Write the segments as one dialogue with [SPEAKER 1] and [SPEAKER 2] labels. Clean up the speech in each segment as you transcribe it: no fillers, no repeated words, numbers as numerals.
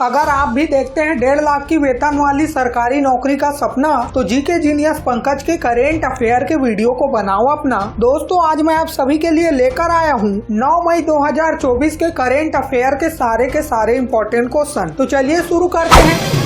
[SPEAKER 1] अगर आप भी देखते हैं 1.5 लाख की वेतन वाली सरकारी नौकरी का सपना, तो जीके जीनियस पंकज के करेंट अफेयर के वीडियो को बनाओ अपना। दोस्तों, आज मैं आप सभी के लिए लेकर आया हूं 9 मई 2024 के करेंट अफेयर के सारे इम्पोर्टेंट क्वेश्चन। तो चलिए शुरू करते हैं।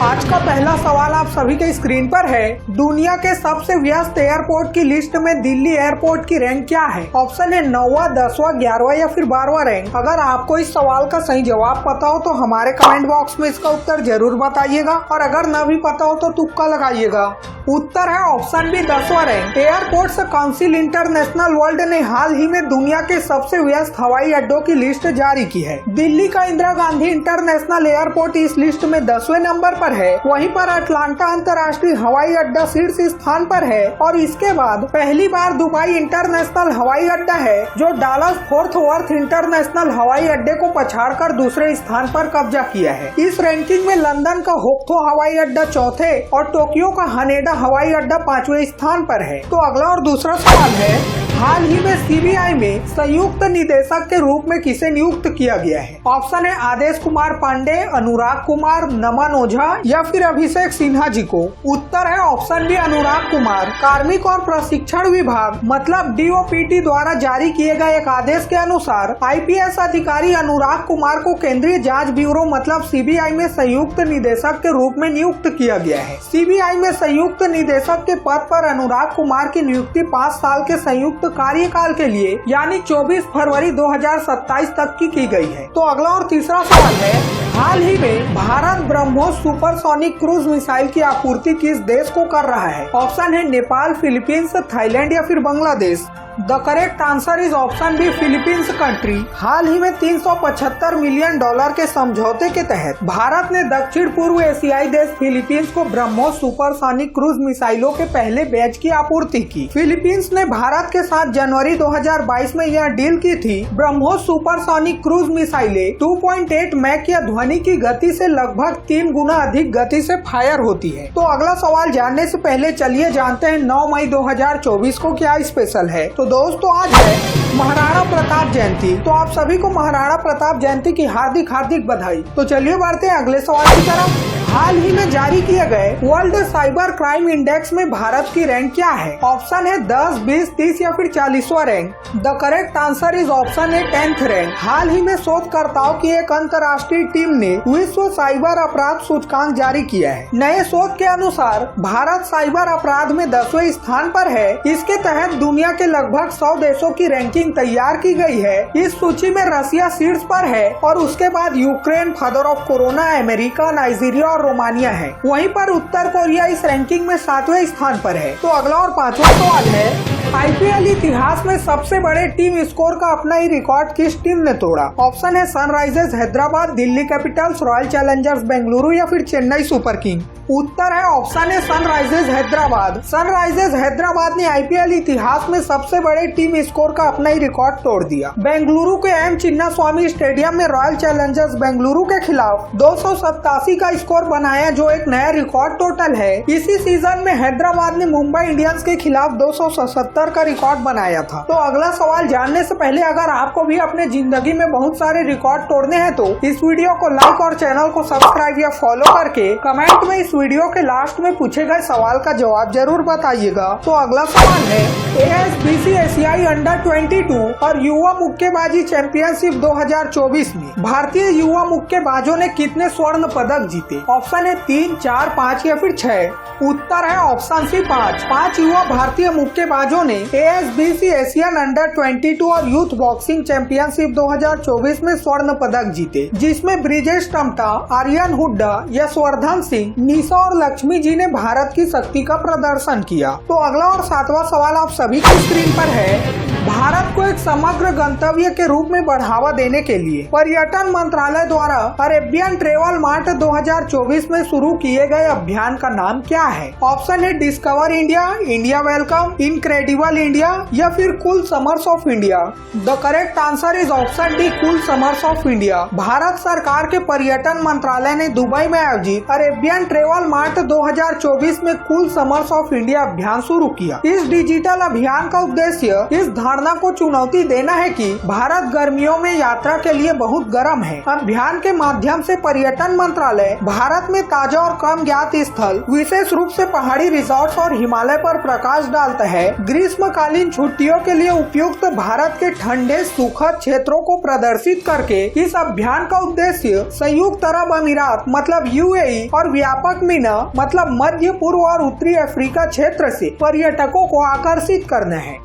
[SPEAKER 1] आज का पहला सवाल आप सभी के स्क्रीन पर है। दुनिया के सबसे व्यस्त एयरपोर्ट की लिस्ट में दिल्ली एयरपोर्ट की रैंक क्या है? ऑप्शन है 9वां, 10वां, 11वां या फिर 12वां रैंक। अगर आपको इस सवाल का सही जवाब पता हो तो हमारे कमेंट बॉक्स में इसका उत्तर जरूर बताइएगा, और अगर न भी पता हो तो तुक्का लगाइएगा। उत्तर है ऑप्शन बी, 10वां रैंक। एयरपोर्ट्स काउंसिल इंटरनेशनल वर्ल्ड ने हाल ही में दुनिया के सबसे व्यस्त हवाई अड्डों की लिस्ट जारी की है। दिल्ली का इंदिरा गांधी इंटरनेशनल एयरपोर्ट इस लिस्ट में 10वें नंबर पर है। वहीं पर अटलांटा अंतर्राष्ट्रीय हवाई अड्डा शीर्ष स्थान पर है, और इसके बाद पहली बार दुबई इंटरनेशनल हवाई अड्डा है, जो डालस फोर्ट वर्थ इंटरनेशनल हवाई अड्डे को पछाड़कर दूसरे स्थान पर कब्जा किया है। इस रैंकिंग में लंदन का होक्थो हवाई अड्डा चौथे और टोक्यो का हनेडा हवाई अड्डा 5वें स्थान पर है। तो अगला और दूसरा सवाल है, हाल ही में सीबीआई में संयुक्त निदेशक के रूप में किसे नियुक्त किया गया है? ऑप्शन है आदेश कुमार पांडे, अनुराग कुमार, नमन ओझा या फिर अभिषेक सिन्हा जी को। उत्तर है ऑप्शन बी, अनुराग कुमार। कार्मिक और प्रशिक्षण विभाग मतलब डीओपीटी द्वारा जारी किए गए एक आदेश के अनुसार आईपीएस अधिकारी अनुराग कुमार को केंद्रीय जांच ब्यूरो मतलब सीबीआई में संयुक्त निदेशक के रूप में नियुक्त किया गया है। सीबीआई में संयुक्त निदेशक के पद पर अनुराग कुमार की नियुक्ति 5 साल के संयुक्त कार्यकाल के लिए यानी 24 फरवरी 2027 तक की गई है। तो अगला और तीसरा सवाल है, हाल ही में Bharat BrahMos supersonic cruise missile की आपूर्ति किस देश को कर रहा है? ऑप्शन है नेपाल, फिलीपींस, थाईलैंड या फिर Bangladesh. The correct answer is option B, Philippines country. हाल ही में $375 मिलियन के समझौते के तहत भारत ने दक्षिण पूर्व एशियाई देश फिलीपींस को ब्रह्मोस सुपरसोनिक क्रूज मिसाइलों के पहले बैच की आपूर्ति की। फिलीपींस ने भारत के साथ जनवरी 2022 में यह डील की थी। ब्रह्मोस सुपरसोनिक क्रूज मिसाइलें 2.8 मैक या ध्वनि की गति से लगभग 3 गुना अधिक गति से फायर होती है। तो अगला सवाल जानने से पहले चलिए जानते हैं 9 मई 2024 को क्या स्पेशल है। तो दोस्तों, आज है महाराणा प्रताप जयंती। तो आप सभी को महाराणा प्रताप जयंती की हार्दिक बधाई। तो चलिए बढ़ते हैं अगले सवाल की तरफ। हाल ही में जारी किए गए वर्ल्ड साइबर क्राइम इंडेक्स में भारत की रैंक क्या है? ऑप्शन है 10, 20, 30 या फिर 40वां रैंक। The correct answer is option है 10th रैंक। हाल ही में शोधकर्ताओं की एक अंतर्राष्ट्रीय टीम ने विश्व साइबर अपराध सूचकांक जारी किया है। नए शोध के अनुसार भारत साइबर अपराध में 10वें स्थान पर है। इसके तहत दुनिया के लगभग 100 देशों की रैंकिंग तैयार की गई है। इस सूची में रसिया शीर्ष पर है, और उसके बाद Ukraine, father of corona, America, Nigeria और रोमानिया है। वहीं पर उत्तर कोरिया इस रैंकिंग में 7वें स्थान पर है। तो अगला और 5वां सवाल है, आईपीएल इतिहास में सबसे बड़े टीम स्कोर का अपना ही रिकॉर्ड किस टीम ने तोड़ा? ऑप्शन है Sunrisers Hyderabad, Delhi Capitals, royal Challengers Bengaluru या फिर चेन्नई सुपर किंग। उत्तर है ऑप्शन है सनराइजर्स हैदराबाद। सनराइजर्स हैदराबाद ने आईपीएल इतिहास में सबसे बड़े टीम स्कोर का अपना ही रिकॉर्ड तोड़ दिया। बेंगलुरु के एम चिन्नास्वामी स्टेडियम में रॉयल चैलेंजर्स बेंगलुरु के खिलाफ 287 का स्कोर बनाया, जो एक नया रिकॉर्ड टोटल है। इसी सीजन में हैदराबाद ने मुंबई इंडियंस के खिलाफ 277 का रिकॉर्ड बनाया था। तो अगला सवाल जानने से पहले, अगर आपको भी अपने जिंदगी में बहुत सारे रिकॉर्ड तोड़ने हैं तो इस वीडियो को लाइक और चैनल को सब्सक्राइब या फॉलो करके कमेंट में इस वीडियो के लास्ट में पूछे गए सवाल का जवाब जरूर बताइएगा। तो अगला सवाल है, एएसबीसी एशियाई अंडर 22 और युवा मुक्केबाजी चैंपियनशिप 2024 में भारतीय युवा मुक्केबाजों ने कितने स्वर्ण पदक जीते? ऑप्शन है 3, 4, 5 या फिर 6। उत्तर है ऑप्शन सी 5। 5 युवा भारतीय मुक्केबाजों ने एएसबीसी एशियन अंडर 22 और यूथ बॉक्सिंग चैंपियनशिप 2024 में स्वर्ण पदक जीते, जिसमें ब्रिजेश टमटा, आर्यन हुड्डा, यशवर्धन सिंह, निशा और लक्ष्मी जी ने भारत की शक्ति का प्रदर्शन किया। तो अगला और 7वां सवाल आप सभी की स्क्रीन पर है, भारत को एक समग्र गंतव्य के रूप में बढ़ावा देने के लिए पर्यटन मंत्रालय द्वारा अरेबियन ट्रेवल मार्ट 2024 में शुरू किए गए अभियान का नाम क्या है? ऑप्शन है discover India, India welcome, incredible India या फिर cool summers of India. The correct answer is option D, cool summers of India. Bharat सरकार के पर्यटन मंत्रालय ने दुबई में आयोजित अरेबियन ट्रेवल मार्ट 2024 में कूल समर्स ऑफ इंडिया अभियान शुरू किया। इस डिजिटल अभियान का उद्देश्य इस धारणा जनता को चुनौती देना है कि भारत गर्मियों में यात्रा के लिए बहुत गर्म है। अभियान के माध्यम से पर्यटन मंत्रालय भारत में ताजा और कम ज्ञात स्थल, विशेष रूप से पहाड़ी रिसोर्ट्स और हिमालय पर प्रकाश डालता है। ग्रीष्मकालीन छुट्टियों के लिए उपयुक्त भारत के ठंडे सुखद क्षेत्रों को प्रदर्शित करके इस अभियान का उद्देश्य संयुक्त अरब अमीरात मतलब यूएई और व्यापक मीना मतलब मध्य पूर्व और उत्तरी अफ्रीका क्षेत्र से पर्यटकों को आकर्षित करना है।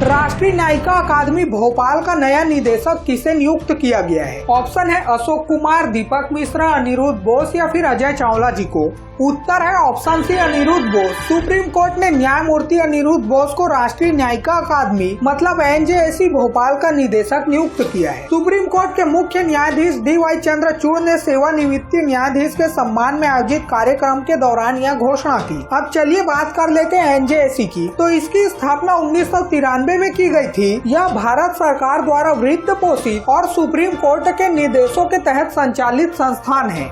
[SPEAKER 1] राष्ट्रीय न्यायिका अकादमी भोपाल का नया निदेशक किसे नियुक्त किया गया है? ऑप्शन है अशोक कुमार, दीपक मिश्रा, अनिरुद्ध बोस या फिर अजय चावला जी को। उत्तर है option C Anirudh Bose. Supreme court ने न्यायमूर्ति अनिरुद्ध बोस को राष्ट्रीय न्यायिका अकादमी मतलब एनजेएसी भोपाल का निदेशक नियुक्त किया है। सुप्रीम कोर्ट के मुख्य न्यायाधीश DY चंद्रचूड़ ने सेवानिवृत्ति न्यायाधीश के सम्मान में आयोजित कार्यक्रम के दौरान यह घोषणा की। अब चलिए बात कर लेते हैं एनजेएसी की। तो इसकी स्थापना 1993 में की गई थी। यह भारत सरकार द्वारा वित्त पोषित और सुप्रीम कोर्ट के निर्देशों के तहत संचालित संस्थान है।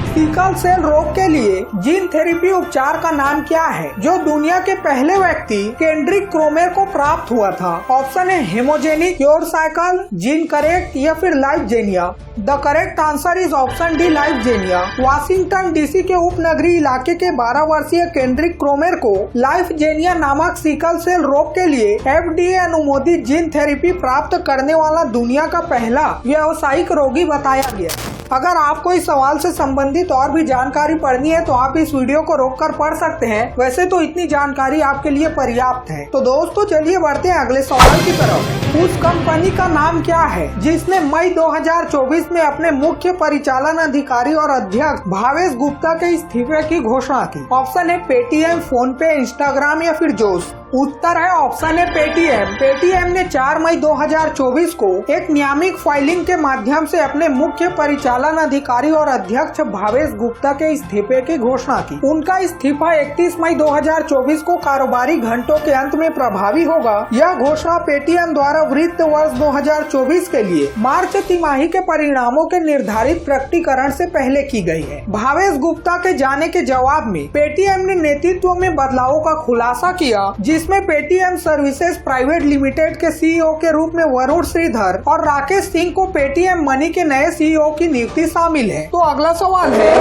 [SPEAKER 1] सिकल सेल रोग के लिए जीन थेरेपी उपचार का नाम क्या है जो दुनिया के पहले व्यक्ति केंड्रिक क्रोमेर को प्राप्त हुआ था? ऑप्शन है hemogenic cure cycle, gene correct या फिर Lifegenia. The correct answer is option D Lifegenia. Washington DC के उपनगरीय इलाके के 12 वर्षीय केंड्रिक क्रोमेर को लाइफजेनिया नामक सिकल सेल रोग के लिए FDA अनुमोदित जीन थेरेपी प्राप्त करने वाला दुनिया का पहला व्यावसायिक रोगी बताया गया। अगर आपको इस सवाल से संबंधित और भी जानकारी पढ़नी है तो आप इस वीडियो को रोककर पढ़ सकते हैं। वैसे तो इतनी जानकारी आपके लिए पर्याप्त है। तो दोस्तों चलिए बढ़ते हैं अगले सवाल की तरफ। उस कंपनी का नाम क्या है जिसने मई 2024 में अपने मुख्य परिचालन अधिकारी और अध्यक्ष भावेश गुप्ता के इस्तीफे की घोषणा की? ऑप्शन है पेटीएम, फोन पे, इंस्टाग्राम या फिर जोश। उत्तर है ऑप्शन है पेटीएम। पेटीएम ने 4 मई 2024 को एक नियामिक फाइलिंग के माध्यम से अपने मुख्य परिचालन अधिकारी और अध्यक्ष भावेश गुप्ता के इस्तीफे की घोषणा की। उनका इस्तीफा 31 मई 2024 को कारोबारी घंटों के अंत में प्रभावी होगा। यह घोषणा पेटीएम द्वारा वित्त वर्ष 2024 के लिए मार्च तिमाही के परिणामों के निर्धारित प्रकटीकरण से पहले की गई है। भावेश गुप्ता के जाने के जवाब में पेटीएम ने नेतृत्व में बदलावों का खुलासा किया, जिसमें पेटीएम सर्विसेज प्राइवेट लिमिटेड के CEO के रूप में वरुण श्रीधर और राकेश सिंह को पेटीएम मनी के नए CEO की नियुक्ति शामिल है। तो अगला सवाल है,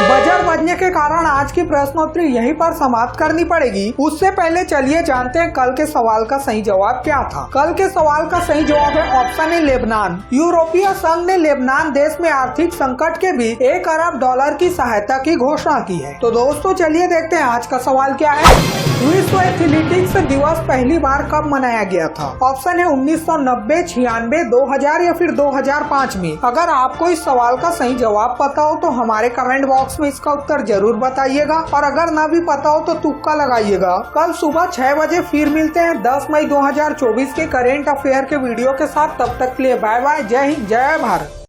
[SPEAKER 1] बजर बजने के कारण आज की प्रश्नोत्तरी यहीं पर समाप्त करनी पड़ेगी। उससे पहले चलिए जानते हैं कल के सवाल का सही जवाब क्या था। कल के सवाल का सही जवाब है ऑप्शन ए लेबनान। यूरोपीय संघ ने लेबनान देश में आर्थिक संकट के बीच $1 अरब की सहायता की घोषणा की है। तो दोस्तों चलिए देखते हैं आज का सवाल क्या है। विश्व एथलेटिक्स दिवस पहली बार कब मनाया गया था? ऑप्शन है 1990, 96, 2000 या फिर 2005 में। अगर आपको इस सवाल का सही जवाब पता हो तो हमारे कमेंट बॉक्स में इसका उत्तर जरूर बताइएगा, और अगर ना भी पता हो तो तुक्का लगाइएगा। कल सुबह 6 बजे फिर मिलते हैं 10 मई 2024 के करेंट अफेयर के वीडियो के साथ। तब तक के लिए बाय बाय। जय हिंद, जय भारत।